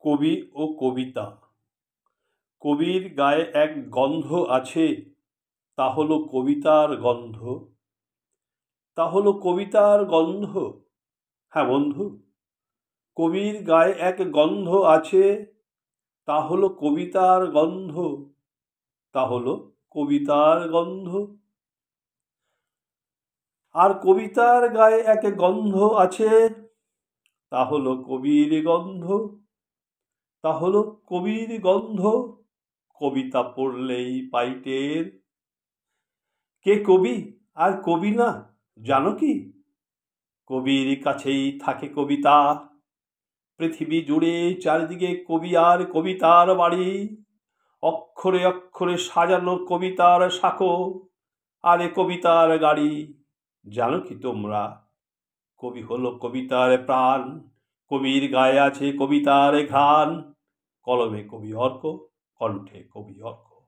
কবি ও কবিতা। কবির গায়ে এক গন্ধ আছে, তা হলো কবিতার গন্ধ। তা হলো কবিতার গন্ধ। হ্যাঁ বন্ধু, কবির গায়ে এক গন্ধ আছে, তা হলো কবিতার গন্ধ। তা হলো কবিতার গন্ধ। আর কবিতার গায়ে এক গন্ধ আছে, তা হলো কবির গন্ধ। তা হলো কবির গন্ধ। কবিতা পড়লেই পাই টের। কে কবি আর কবি না জানো কি? কবির কাছেই থাকে কবিতা। পৃথিবী জুড়ে চারিদিকে কবি আর কবিতার বাড়ি। অক্ষরে অক্ষরে সাজানো কবিতার সাঁকো, আরে কবিতার গাড়ি। জানো কি তোমরা, কবি হলো কবিতার প্রাণ। কবির গায়ে আছে কবিতার ঘ্রাণ। কলমে কবি অর্ক, কণ্ঠে কবি অর্ক।